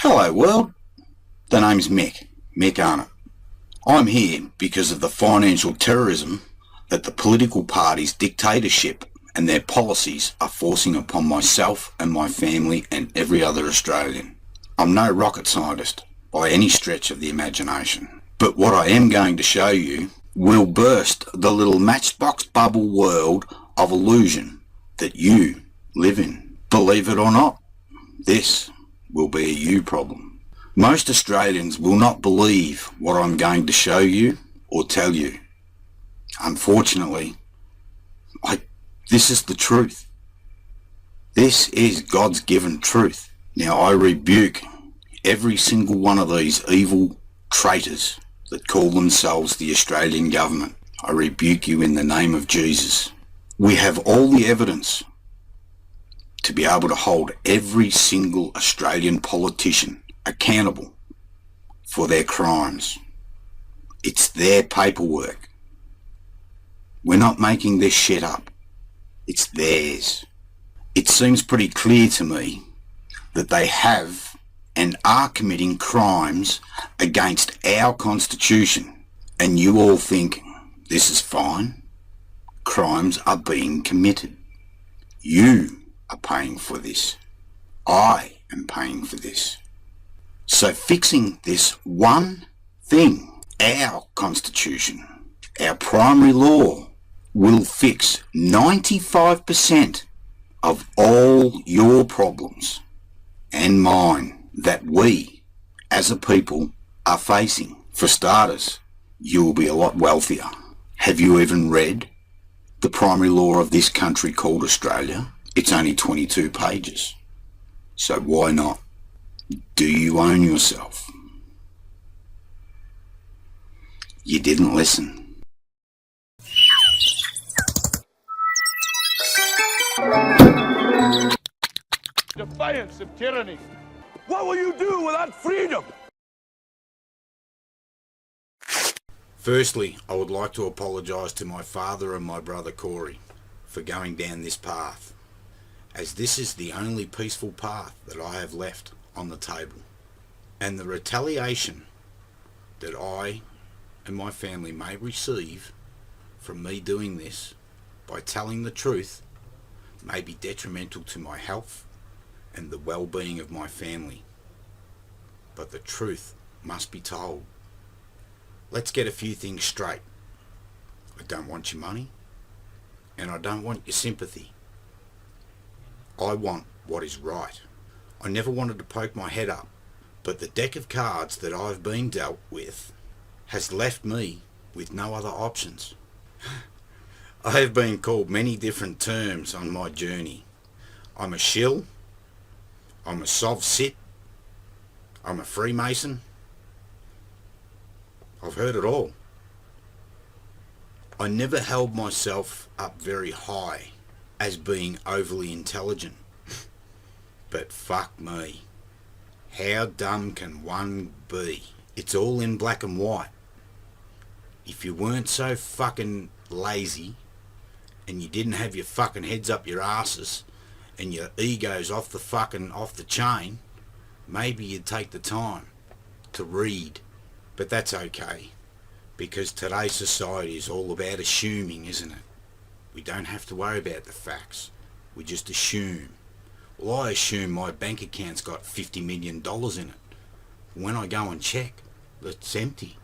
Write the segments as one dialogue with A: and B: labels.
A: Hello world, the name's Mick Arnott. I'm here because of the financial terrorism that the political parties' dictatorship and their policies are forcing upon myself and my family and every other Australian. I'm no rocket scientist by any stretch of the imagination, but what I am going to show you will burst the little matchbox bubble world of illusion that you live in. Believe it or not, this will be a you problem. Most Australians will not believe what I'm going to show you or tell you. Unfortunately, this is the truth. This is God's given truth. Now I rebuke every single one of these evil traitors that call themselves the Australian government. I rebuke you in the name of Jesus. We have all the evidence to be able to hold every single Australian politician accountable for their crimes. It's their paperwork. We're not making this shit up. It's theirs. It seems pretty clear to me that they have and are committing crimes against our Constitution, and you all think this is fine. Crimes are being committed. You are paying for this. I am paying for this. So fixing this one thing, our Constitution, our primary law, will fix 95% of all your problems and mine that we, as a people, are facing. For starters, you will be a lot wealthier. Have you even read the primary law of this country called Australia? It's only 22 pages. So why not? Do you own yourself? You didn't listen.
B: Defiance of tyranny. What will you do without freedom?
A: Firstly, I would like to apologise to my father and my brother Corey for going down this path, as this is the only peaceful path that I have left on the table. And the retaliation that I and my family may receive from me doing this by telling the truth may be detrimental to my health and the well-being of my family. But the truth must be told. Let's get a few things straight. I don't want your money, and I don't want your sympathy. I want what is right. I never wanted to poke my head up, but the deck of cards that I've been dealt with has left me with no other options. I have been called many different terms on my journey. I'm a shill, I'm a sov-sit, I'm a Freemason. I've heard it all. I never held myself up very high as being overly intelligent. But fuck me. How dumb can one be? It's all in black and white. If you weren't so fucking lazy and you didn't have your fucking heads up your asses and your egos off the chain, maybe you'd take the time to read. But that's okay, because today's society is all about assuming, isn't it? We don't have to worry about the facts. We just assume. Well, I assume my bank account's got $50 million in it. When I go and check, it's empty.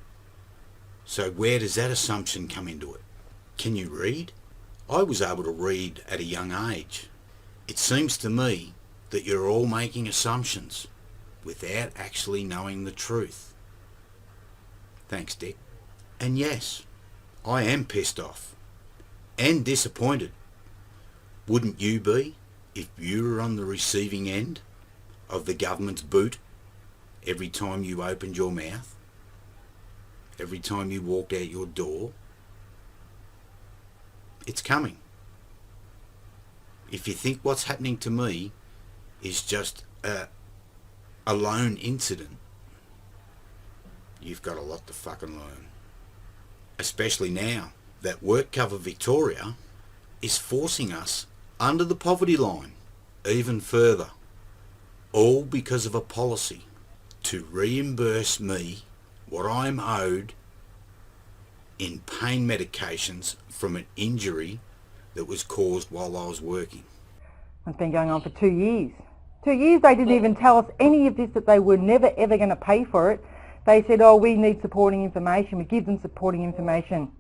A: So where does that assumption come into it? Can you read? I was able to read at a young age. It seems to me that you're all making assumptions without actually knowing the truth. Thanks, Dick. And yes, I am pissed off and disappointed. Wouldn't you be if you were on the receiving end of the government's boot every time you opened your mouth, every time you walked out your door? It's coming. If you think what's happening to me is just a lone incident, you've got a lot to fucking learn. Especially now that WorkCover Victoria is forcing us under the poverty line even further, all because of a policy to reimburse me what I'm owed in pain medications from an injury that was caused while I was working.
C: It's been going on for 2 years. 2 years they didn't even tell us any of this, that they were never ever going to pay for it. They said, oh, we need supporting information. We give them supporting information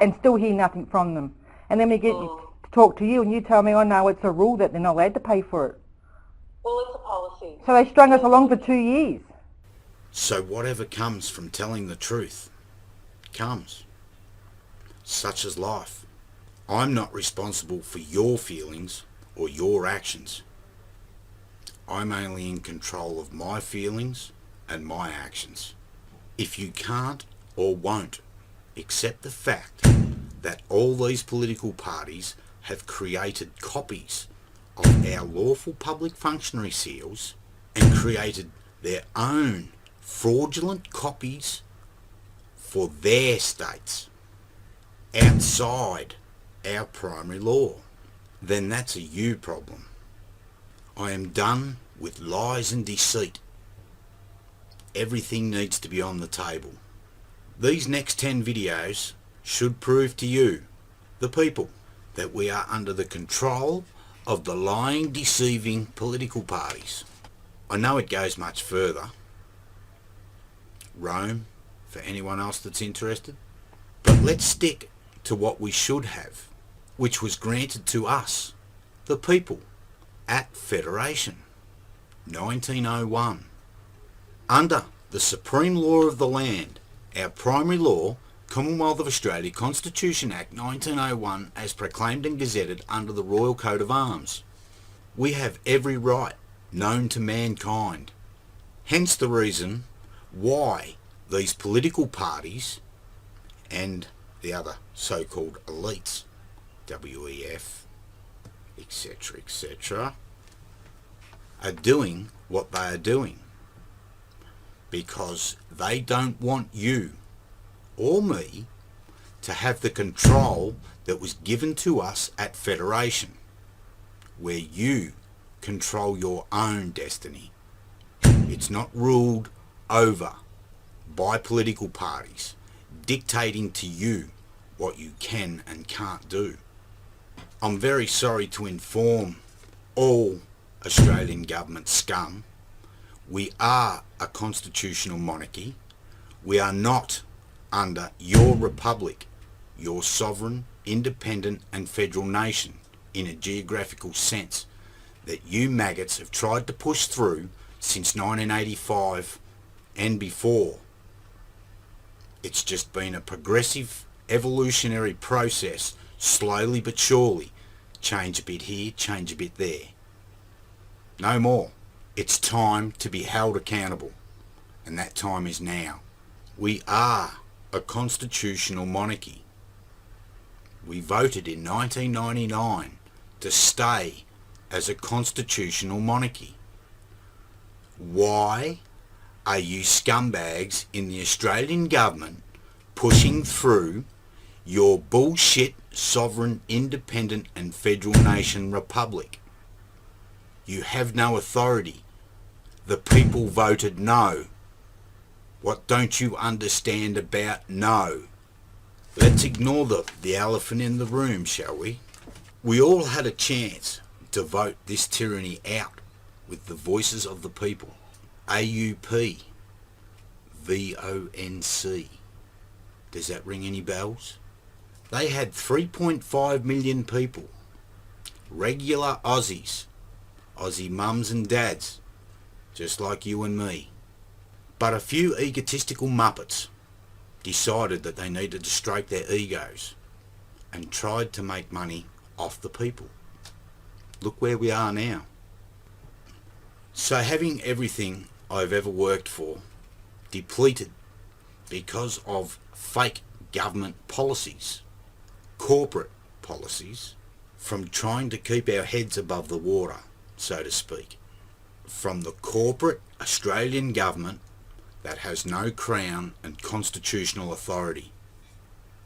C: and still hear nothing from them. And then we get to talk to you and you tell me, oh no, it's a rule that they're not allowed to pay for it.
D: Well, it's a policy.
C: So they strung us along for 2 years.
A: So whatever comes from telling the truth comes. Such is life. I'm not responsible for your feelings or your actions. I'm only in control of my feelings and my actions. If you can't or won't accept the fact that all these political parties have created copies of our lawful public functionary seals and created their own fraudulent copies for their states outside our primary law, then that's a you problem. I am done with lies and deceit. Everything needs to be on the table. These next 10 videos should prove to you, the people, that we are under the control of the lying, deceiving political parties. I know it goes much further. Rome, for anyone else that's interested. But let's stick to what we should have, which was granted to us, the people, at Federation, 1901. Under the supreme law of the land, our primary law, Commonwealth of Australia Constitution Act 1901, as proclaimed and gazetted under the Royal Coat of Arms, we have every right known to mankind. Hence the reason why these political parties and the other so-called elites, WEF, etc., etc., are doing what they are doing, because they don't want you or me to have the control that was given to us at Federation, where you control your own destiny. It's not ruled over by political parties dictating to you what you can and can't do. I'm very sorry to inform all Australian government scum, we are a constitutional monarchy. We are not under your republic, your sovereign, independent and federal nation in a geographical sense that you maggots have tried to push through since 1985 and before. It's just been a progressive evolutionary process, slowly but surely. Change a bit here, change a bit there. No more. It's time to be held accountable, and that time is now. We are a constitutional monarchy. We voted in 1999 to stay as a constitutional monarchy. Why are you scumbags in the Australian government pushing through your bullshit sovereign, independent and federal nation republic? You have no authority. The people voted no. What don't you understand about no? Let's ignore the elephant in the room, shall we? We all had a chance to vote this tyranny out with the voices of the people. AUP, VONC. Does that ring any bells? They had 3.5 million people, regular Aussies, Aussie mums and dads, just like you and me. But a few egotistical muppets decided that they needed to stroke their egos and tried to make money off the people. Look where we are now. So having everything I've ever worked for depleted because of fake government policies, corporate policies, from trying to keep our heads above the water, so to speak, from the corporate Australian government that has no crown and constitutional authority.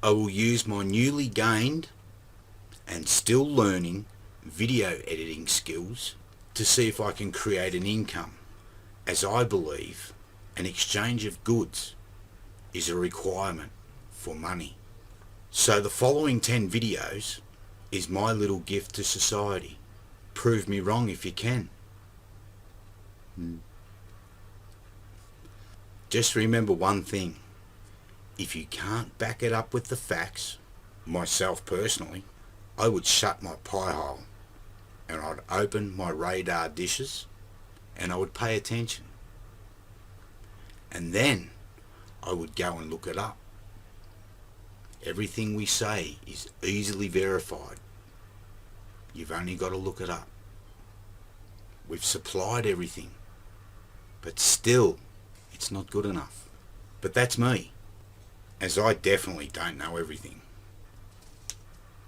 A: I will use my newly gained and still learning video editing skills to see if I can create an income as I believe an exchange of goods is a requirement for money. So the following 10 videos is my little gift to society. Prove me wrong if you can. Just remember one thing. If you can't back it up with the facts, myself personally, I would shut my pie hole and I'd open my radar dishes and I would pay attention. And then I would go and look it up. Everything we say is easily verified. You've only got to look it up. We've supplied everything, but still it's not good enough. But that's me, as I definitely don't know everything.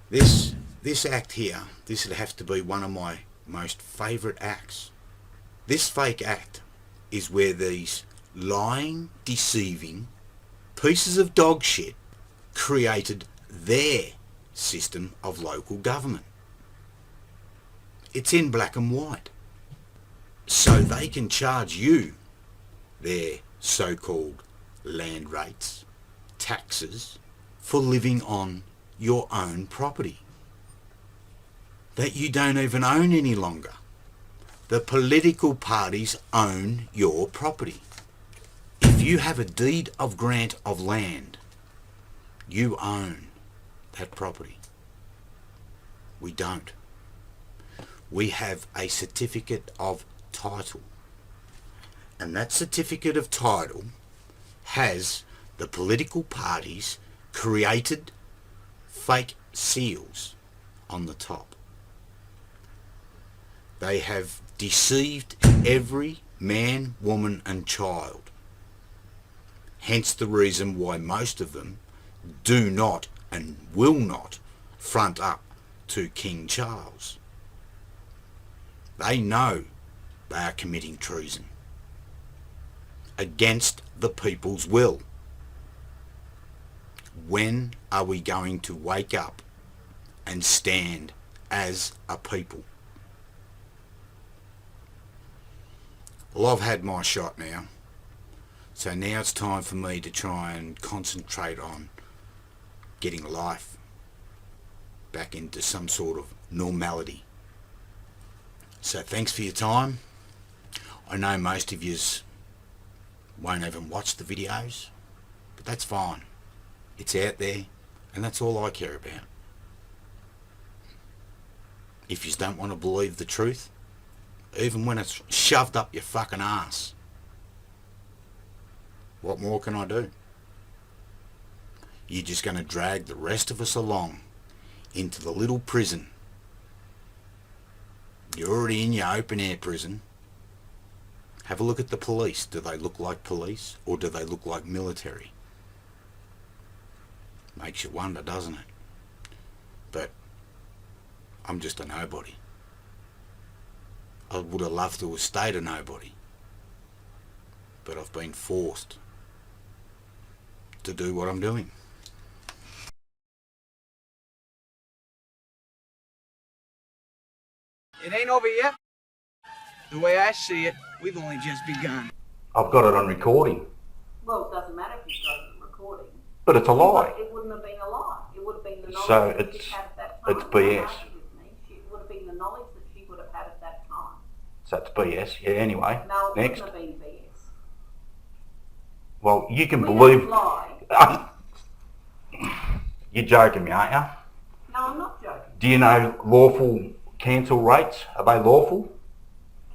A: This act here, this would have to be one of my most favourite acts. This fake act is where these lying, deceiving pieces of dog shit created their system of local government. It's in black and white. So they can charge you their so-called land rates, taxes, for living on your own property that you don't even own any longer. The political parties own your property. If you have a deed of grant of land, you own that property. We don't. We have a certificate of title. And that certificate of title has the political parties created fake seals on the top. They have deceived every man, woman and child. Hence the reason why most of them do not and will not front up to King Charles. They know they are committing treason against the people's will. When are we going to wake up and stand as a people? Well, I've had my shot now, so now it's time for me to try and concentrate on getting life back into some sort of normality. So thanks for your time. I know most of yous won't even watch the videos, but that's fine. It's out there, and that's all I care about. If yous don't want to believe the truth, even when it's shoved up your fucking ass, what more can I do? You're just going to drag the rest of us along into the little prison. You're already in your open air prison. Have a look at the police. Do they look like police or do they look like military? Makes you wonder, doesn't it? But I'm just a nobody. I would have loved to have stayed a nobody, but I've been forced to do what I'm doing.
E: It ain't over yet. The way I see it, we've only just begun.
A: I've got it on recording.
D: Well, it doesn't matter if you've got it recording.
A: But it's a lie.
D: It wouldn't have been a lie. It would have been the knowledge
A: So
D: that
A: it's-
D: she had at that time.
A: it's BS.
D: Don't argue with me. It would have been the knowledge that she would have had at that time.
A: So it's BS. Yeah, anyway.
D: No, it
A: Next.
D: wouldn't have been BS.
A: Well, you can
D: We
A: believe...
D: haven't lied.
A: You're joking me, aren't you?
D: No, I'm not joking.
A: Do you know lawful cancel rates? Are they lawful?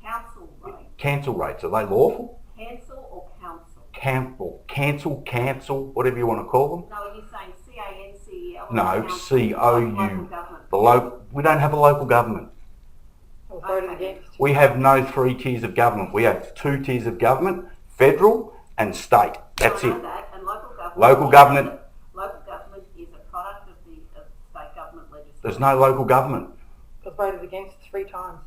D: Council rate.
A: Cancel rates, are they lawful?
D: Cancel or council?
A: Cancel, whatever you want to call them.
D: No, are you saying C-A-N-C-E-L?
A: No,
D: Council?
A: C-O-U.
D: Local government.
A: We don't have a local government.
D: Voted against.
A: We have no 3 tiers of government. We have 2 tiers of government, federal and state. That's
D: I know
A: it.
D: that, and local government.
A: Local government.
D: Local government is a product of the state government legislation.
A: There's no local government.
C: Was voted against 3 times.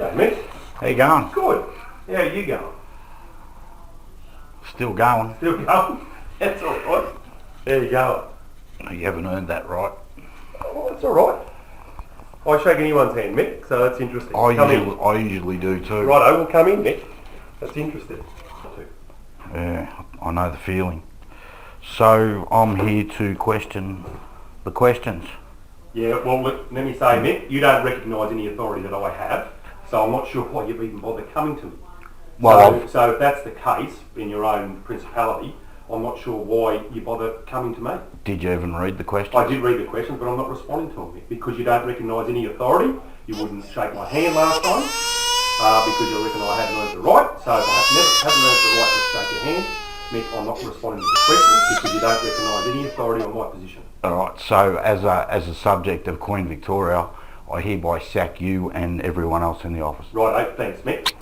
F: Hey, Mick.
G: How you going?
F: Good. How are you going?
G: Still going.
F: Still going? That's all right. There you go.
G: You haven't earned that right.
F: Oh, that's all right. I shake anyone's hand, Mick, so that's interesting.
G: I usually do too.
F: Righto, we'll come in, Mick. That's interesting.
G: Yeah, I know the feeling. So I'm here to question the questions.
F: Yeah, well, let me say, Mick, you don't recognise any authority that I have, so I'm not sure why you've even bothered coming to me.
G: Well,
F: So if that's the case in your own principality, I'm not sure why you bother coming to me.
G: did you even read the questions?
F: I did read the questions, but I'm not responding to them, Mick, because you don't recognise any authority. You wouldn't shake my hand last time, because you reckon I hadn't earned the right. So if I haven't earned the right to shake your hand, Mick, I'm not responding to the questions because you don't recognise any authority on my position.
G: All right. So as a subject of Queen Victoria, I hereby sack you and everyone else in the office.
F: Righto, thanks, Mick.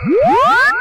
H: What?